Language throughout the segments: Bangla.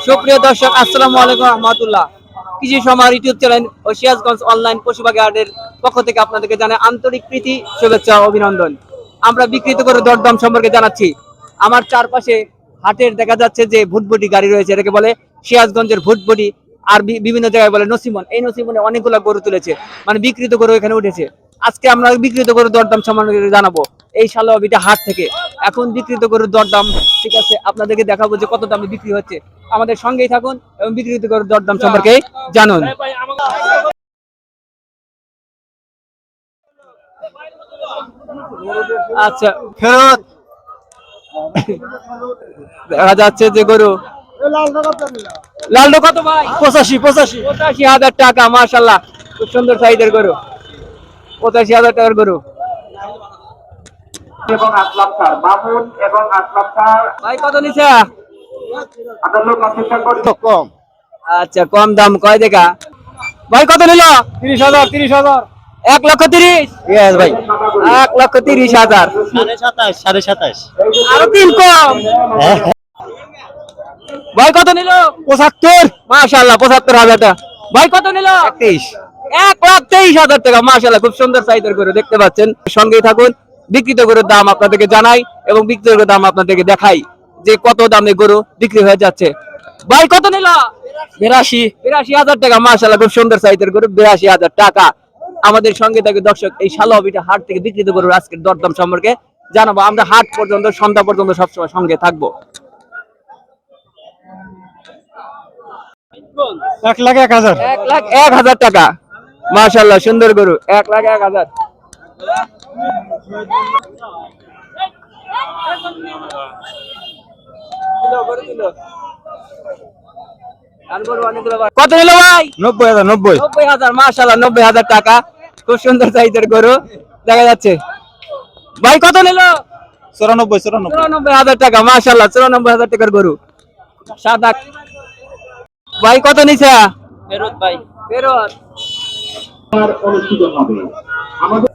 সুপ্রিয় দর্শক, আসসালামু আলাইকুম রহমতুল্লাহ। কৃষি সমার ইউটিউব চ্যানেল ও সিরাজগঞ্জ অনলাইন পশুবাগি হাটের পক্ষ থেকে আপনাদেরকে জানাই আন্তরিক প্রীতি, শুভেচ্ছা ও অভিনন্দন। আমরা বিক্রিত করে দরদাম সম্পর্কে জানাচ্ছি। আমার চারপাশে হাটের দেখা যাচ্ছে যে ভুটভুটি গাড়ি রয়েছে, এটাকে বলে সিরাজগঞ্জের ভুটভুটি, আর বিভিন্ন জায়গায় বলে নসিমন। এই নসিমনে অনেকগুলো গরু তুলেছে, মানে বিক্রিত গরু এখানে উঠেছে। আজকে আমরা বিক্রিত গরুর দরদাম সম্পর্কে জানাবো এই শালাবিটা হাট থেকে। এখন বিক্রিত গরুর দরদাম, ঠিক আছে, আপনাদেরকে দেখাবো যে কত দামে বিক্রি হচ্ছে। আমাদের সঙ্গেই থাকুন এবং বিক্রিত গরুর দরদাম সম্পর্কে জানুন। আচ্ছা, ফেরত দেখা যাচ্ছে যে গরু লালটা কত ভাই? 85,000 টাকা। মাশাআল্লাহ, খুব সুন্দর সাইজের গরু। 85,000 টাকার গরু। এবং আসলাম স্যার মামুন এবং আসলাম স্যার ভাই কত নিছে? আপনার লোক অপেক্ষা করছে কম। আচ্ছা, কম দাম কয় দেখা। ভাই কত নিল? 30,000 1,30,000। ইয়েস ভাই 1,30,000। 27.5 আরো 3 কম। ভাই কত নিল? 75 মাশাআল্লাহ, 75,000 টাকা। ভাই কত নিল? 1,23,000 টাকা। মাশাআল্লাহ, খুব সুন্দর সাইজের গরু দেখতে পাচ্ছেন। সঙ্গেই থাকুন, বিক্রিত গরুর দাম আপনাদেরকে জানাই এবং বিক্রিত গরুর দাম আপনাদেরকে দেখাই যে কত দামে গরু বিক্রি হয়ে যাচ্ছে। ভাই কত নিল? 82,000 টাকা। মাশাআল্লাহ, খুব সুন্দর সাইজের গরু, 82,000 টাকা। আমাদের সঙ্গে থাকে দর্শক, এই শালাবিটা হাট থেকে বিক্রিত গরুর আজকের দরদাম সম্পর্কে জানাবো। আমরা হাট পর্যন্ত, সন্ধ্যা পর্যন্ত সবসময় সঙ্গে থাকবো। 1,01,000 1,01,000 টাকা। মাশাআল্লাহ, সুন্দর গরু। 1,01,000। কত নিল ভাই? 90,000 মাশাআল্লাহ, 90,000 টাকা। খুব সুন্দর সাইজের গরু দেখা যাচ্ছে। ভাই কত নিল? 94,000 টাকা। মাশাআল্লাহ, 94,000 টাকার গরু, সাদা। ভাই কত নিছে? ফেরত ভাই। ফেরত। আর অনুষ্ঠিত হবে আমাদের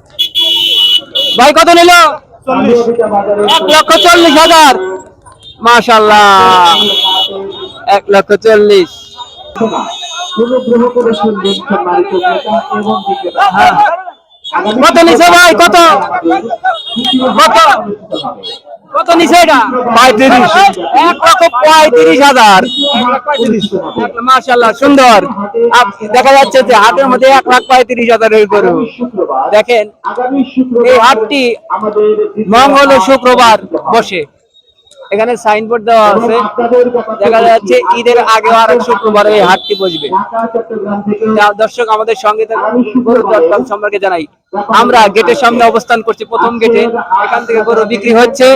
ভাই কত নিল? 1,40,000। মাশাআল্লাহ, 1,40,000। অনুগ্রহ করে শুনবেন সম্মানিত ক্রেতা এবং বিক্রেতা। কত নিছে ভাই? কত কত কত নিছে এটা? 1,35,000। মাশাআল্লাহ, সুন্দর। দেখা যাচ্ছে যে হাটের মধ্যে 1,35,000 এর গরু। দেখেন, আগামী শুক্রবার এই হাটটি আমাদের মঙ্গল ও শুক্রবার বসে। এখানে সাইনবোর্ড দেওয়া আছে, দেখা যাচ্ছে ঈদের আগে আর এক শুক্রবার এই হাটটি বসবে। দর্শক, আমাদের সঙ্গে গরুর দরদাম সম্পর্কে জানাই। আমরা গেটের সামনে অবস্থান করছি, প্রথম গেটে। এখান থেকে গরু বিক্রি হচ্ছে,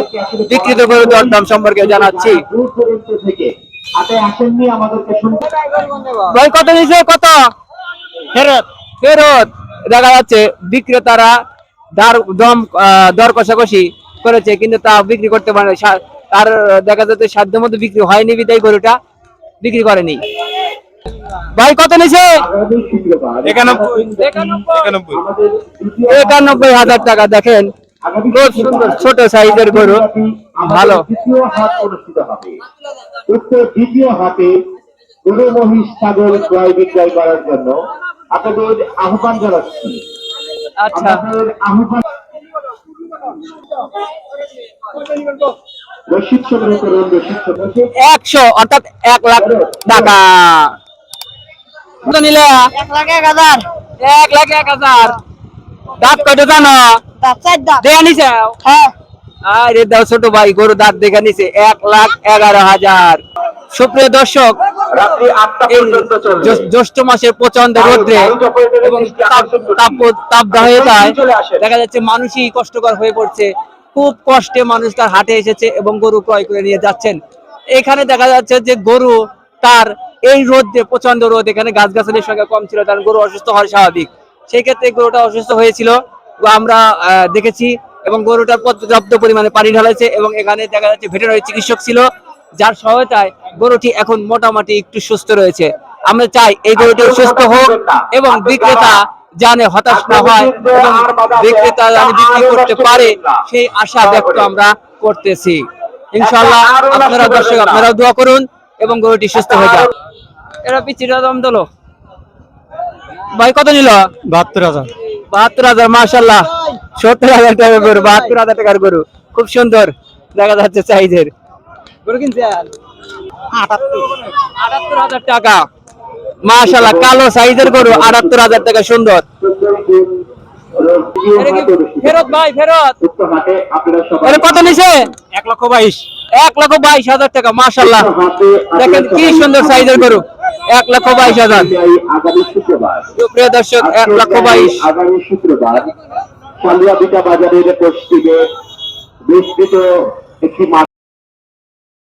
বিক্রিত গরুর দরদাম সম্পর্কে জানাচ্ছি। ভাই কত নিছে? কত ফেরত ফেরত। দেখা যাচ্ছে বিক্রেতারা দর কষাকষি করেছে, কিন্তু তা বিক্রি করতে পারে। তার দেখা যাচ্ছে সাধ্য মতো বিক্রি হয়নি, বিদায় গরুটা বিক্রি করেনি। ভাই কত নিছে? 91,000 টাকা। দেখেন, খুব সুন্দর ছোট সাইজের গরু, ভালো। দ্বিতীয় হাট অনুষ্ঠিত হবে। উক্ত দ্বিতীয় হাটে গরু, মহিষ, ছাগল ক্রয় বিক্রয় করার জন্য আপনাদের আহ্বান জানাচ্ছি। আচ্ছা, আপনাদের আহ্বান রসিদ সংগ্রহ করুন। রসিদ সংগ্রহ 100 অর্থাৎ 1,00,000 টাকা। কত নিলে? 1,01,000 1,01,000। দাঁত কয়টা জানো? দেখা নিছে? হ্যাঁ। আরে দাও ছোট ভাই, গরু দাঁত দেখা নিছে। 1,11,000। সুপ্রিয় দর্শক, রাত্রি 8টা পর্যন্ত চলবে। জ্যৈষ্ঠ মাসের প্রচন্ড রোদ্রে এবং তাপদাহতায় দেখা যাচ্ছে মানুষই কষ্টকর হয়ে পড়ছে। খুব কষ্টে মানুষ তার হাটে এসেছে এবং গরু ক্রয় করে নিয়ে যাচ্ছেন। এখানে দেখা যাচ্ছে যে গরু তার এই রোদ্রে, প্রচন্ড রোদ, এখানে গাছগাছালির সংখ্যা কম ছিল, তার গরু অসুস্থ হওয়া স্বাভাবিক। সেই ক্ষেত্রে গরুটা অসুস্থ হয়েছিল, আমরা দেখেছি, এবং গরুটার পর্যাপ্ত পরিমাণে পানি ঢালাইছে। এবং এখানে দেখা যাচ্ছে ভেটেরিনারি চিকিৎসক ছিল, যার সহায়তায় গরুটি এখন মোটামুটি একটু সুস্থ রয়েছে। আমরা চাই এই গরুটি সুস্থ হোক এবং বিক্রেতা জানে হতাশ না হয় এবং বিক্রেতা জানে বিক্রি করতে পারে, সেই আশা ব্যক্ত আমরা করতেছি। ইনশাআল্লাহ আপনারা দর্শক, আপনারাও দোয়া করুন এবং গরুটি সুস্থ হয়ে যায়। এরা পিছিয়ে দাম দিলো ভাই, কত নিল? 72,000। 72,000। মাশাআল্লাহ, 70,000 টাকা গরু, 72,000 টাকার গরু, খুব সুন্দর দেখা যাচ্ছে সাইজের গরু। কিনছে 78,000 টাকা। মাশাআল্লাহ, কালো সাইজের গরু, 78,000 টাকা, সুন্দর। এটা কি ফেরত ভাই? ফেরত উক্ত হাটে আপনারা সবাই এটা কত নিছে? 1,22,000। 1,22,000 টাকা। মাশাআল্লাহ, দেখেন কি সুন্দর সাইজের গরু, 1,22,000। আগামী শুক্রবার প্রিয় দর্শক, 1,22,000। আগামী শুক্রবার সালিয়া বিটা বাজারের পশ্চিমে বিস্তৃত একটি মাঠ